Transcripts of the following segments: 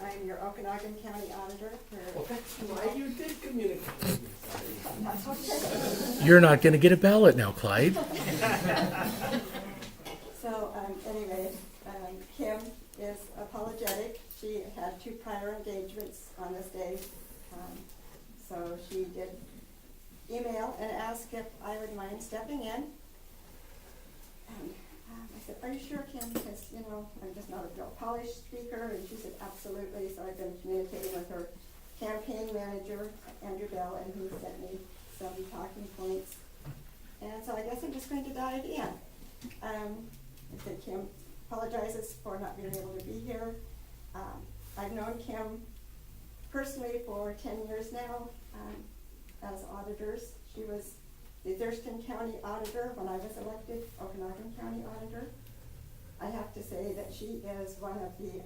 I'm your Okanagan County Auditor for. Well, that's why you did communicate with me. That's okay. You're not going to get a ballot now, Clyde. So, anyway, Kim is apologetic. She had 2 prior engagements on this day. So she did email and ask if I would mind stepping in. And I said, are you sure, Kim? Because, you know, I'm just not a real polished speaker. And she said, absolutely. So I've been communicating with her campaign manager, Andrew Bell, and he sent me some talking points. And so I guess I'm just going to dive in. I said, Kim apologizes for not being able to be here. I've known Kim personally for 10 years now as auditors. She was the Thurston County Auditor when I was elected, Okanagan County Auditor. I have to say that she is one of the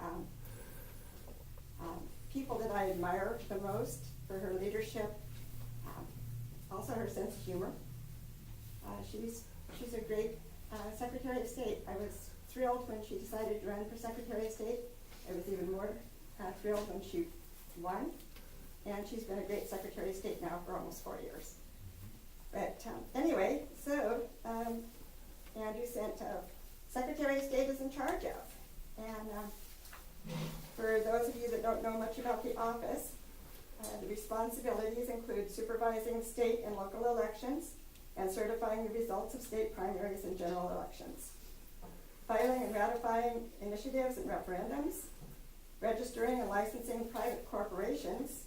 people that I admire the most for her leadership, also her sense of humor. She's a great Secretary of State. I was thrilled when she decided to run for Secretary of State. I was even more thrilled when she won. And she's been a great Secretary of State now for almost 4 years. But anyway, so Andrew sent Secretary of State is in charge of. And for those of you that don't know much about the office, the responsibilities include supervising state and local elections and certifying the results of state primaries and general elections, filing and ratifying initiatives and referendums, registering and licensing private corporations,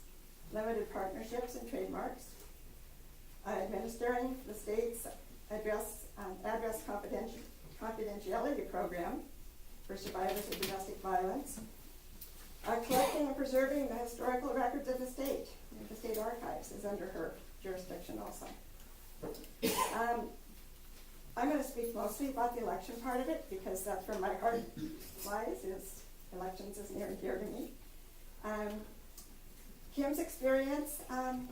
limited partnerships and trademarks, administering the state's address confidentiality program for survivors of domestic violence, collecting and preserving the historical records of the state. The state archives is under her jurisdiction also. I'm going to speak mostly about the election part of it because that's where my heart lies, is elections is near and dear to me. Kim's experience and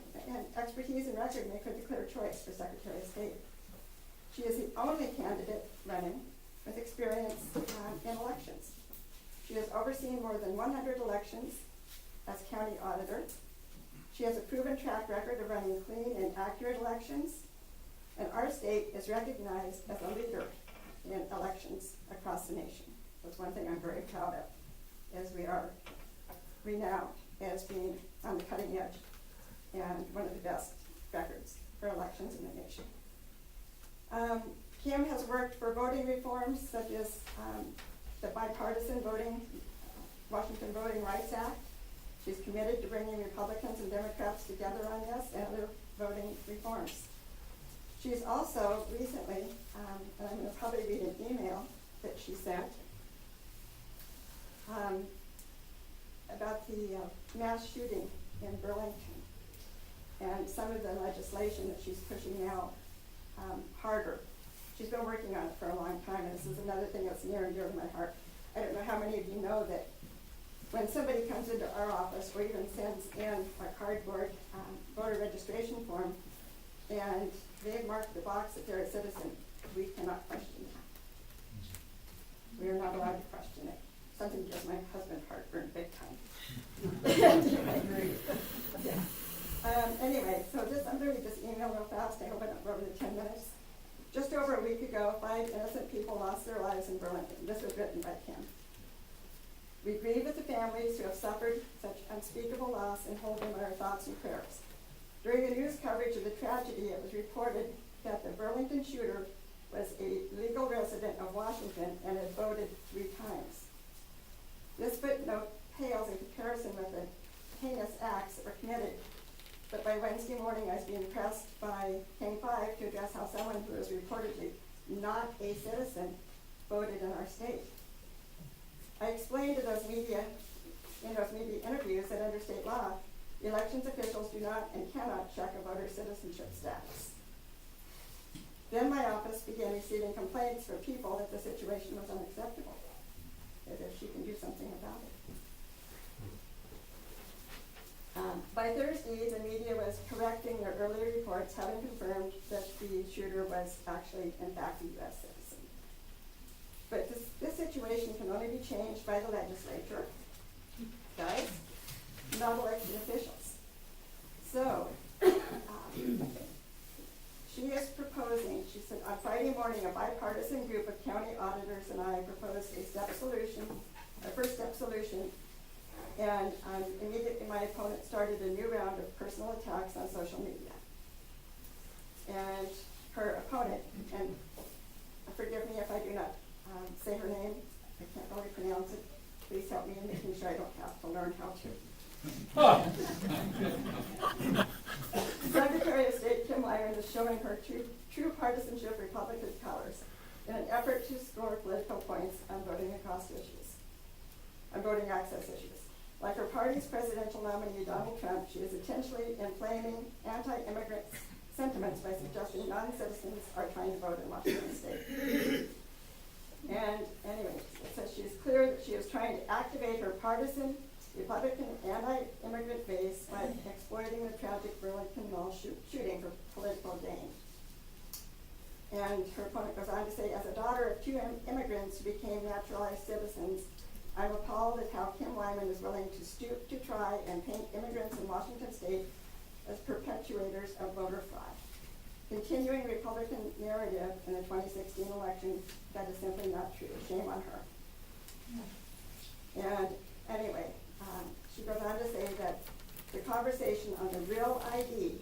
expertise and record make her the clear choice for Secretary of State. She is the only candidate running with experience in elections. She has overseen more than 100 elections as county auditor. She has a proven track record of running clean and accurate elections, and our state is recognized as a leader in elections across the nation. That's one thing I'm very proud of, is we are renowned as being on the cutting edge and one of the best records for elections in the nation. Kim has worked for voting reforms such as the bipartisan Washington Voting Rights Act. She's committed to bringing Republicans and Democrats together on this and other voting reforms. She's also recently, and I'm going to probably read an email that she sent about the mass shooting in Burlington and some of the legislation that she's pushing now harder. She's been working on it for a long time, and this is another thing that's near and dear to my heart. I don't know how many of you know that when somebody comes into our office or even sends in a cardboard voter registration form and they've marked the box that they're a citizen, we cannot question that. We are not allowed to question it. Something gives my husband heartburn big time. Anyway, so I'm going to read this email real fast. I hope I don't go over the 10 minutes. Just over a week ago, 5 innocent people lost their lives in Burlington. This was written by Kim. We grieve with the families who have suffered such unspeakable loss and hold them in our thoughts and prayers. During the news coverage of the tragedy, it was reported that the Burlington shooter was a legal resident of Washington and had voted 3 times. This footnote pales in comparison with the heinous acts that were committed. But by Wednesday morning, I was being pressed by King 5 to address how someone who is reportedly not a citizen voted in our state. I explained to those media interviews that under state law, elections officials do not and cannot check a voter's citizenship status. Then my office began receiving complaints from people that the situation was unacceptable, as if she can do something about it. By Thursday, the media was correcting their earlier reports, having confirmed that the shooter was actually, in fact, a U.S. citizen. But this situation can only be changed by the legislature. Guys, And immediately my opponent started a new round of personal attacks on social media. And her opponent, and forgive me if I do not say her name, I can't really pronounce it, please help me in making sure I don't have to learn how to. Secretary of State Kim Wyman is showing her true partisanship Republican colors in an effort to score political points on voting access issues. Like her party's presidential nominee, Donald Trump, she is intentionally inflaming anti-immigrant sentiments by suggesting non-citizens are trying to vote in Washington State. And anyway, it says she is clear that she is trying to activate her partisan Republican anti-immigrant base by exploiting the tragic Burlington Mall shooting for political gain. And her opponent goes on to say, as a daughter of two immigrants who became naturalized citizens, I'm appalled at how Kim Wyman is willing to stoop to try and paint immigrants in Washington State as perpetuators of voter fraud. Continuing Republican narrative in the 2016 election that is simply not true. Shame on her. And anyway, she goes on to say that the conversation on the real ID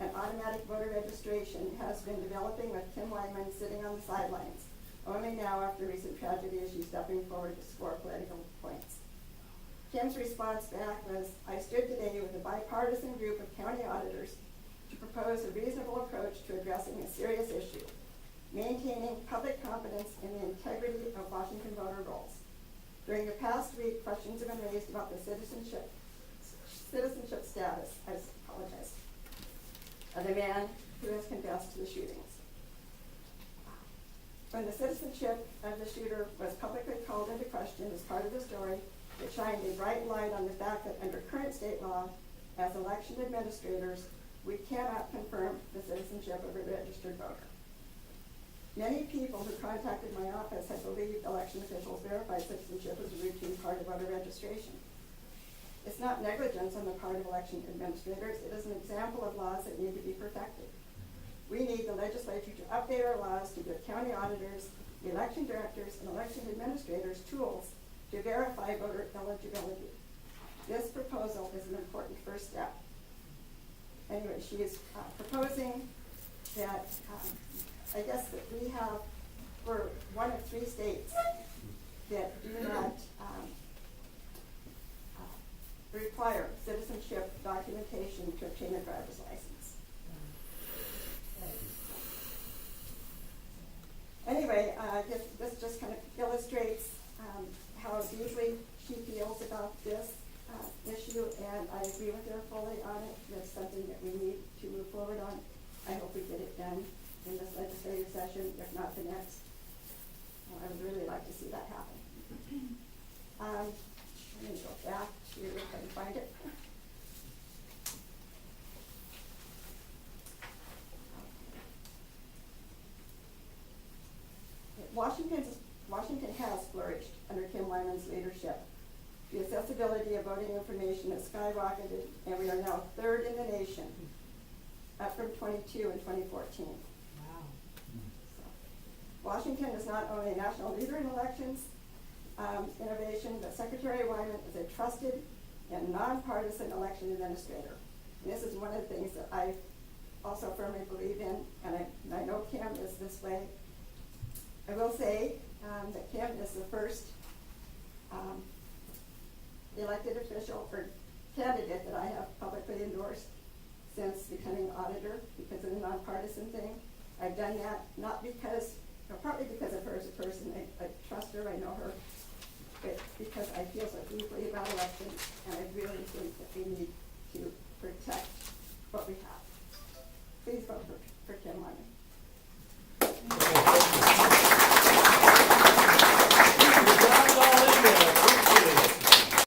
and automatic voter registration has been developing with Kim Wyman sitting on the sidelines. Only now, after recent tragedy, is she stepping forward to score political points. Kim's response back was, I stood today with a bipartisan group of county auditors to propose a reasonable approach to addressing a serious issue, maintaining public confidence in the integrity of Washington voter rolls. During the past week, questions have been raised about the citizenship status, I apologize, of the man who has confessed to the shootings. When the citizenship of the shooter was publicly called into question as part of the story, it shined a bright light on the fact that under current state law, as election administrators, we cannot confirm the citizenship of a registered voter. Many people who contacted my office had believed election officials verified citizenship as a routine part of voter registration. It's not negligence on the part of election administrators, it is an example of laws that need to be perfected. We need the legislature to update our laws to give county auditors, election directors, and election administrators tools to verify voter eligibility. This proposal is an important first step. Anyway, she is proposing that, I guess that we're one of 3 states that do not require citizenship documentation to obtain a driver's license. Anyway, this just kind of illustrates how deeply she feels about this issue, and I agree with her fully on it. It's something that we need to move forward on. I hope we get it done in this legislative session, if not the next. I would really like to see that happen. I'm going to go back to, if I can find it. Washington has flourished under Kim Wyman's leadership. The accessibility of voting information has skyrocketed, and we are now 3rd in the nation, up from 22 in 2014. Wow. So, Washington is not only a national leader in elections innovation, but Secretary Wyman is a trusted and nonpartisan election administrator. And this is one of the things that I also firmly believe in, and I know Kim is this way. I will say that Kim is the first elected official or candidate that I have publicly endorsed since becoming auditor because of the nonpartisan thing. I've done that not because, partly because of her as a person. I trust her, I know her, but because I feel so deeply about elections, and I really think that we need to protect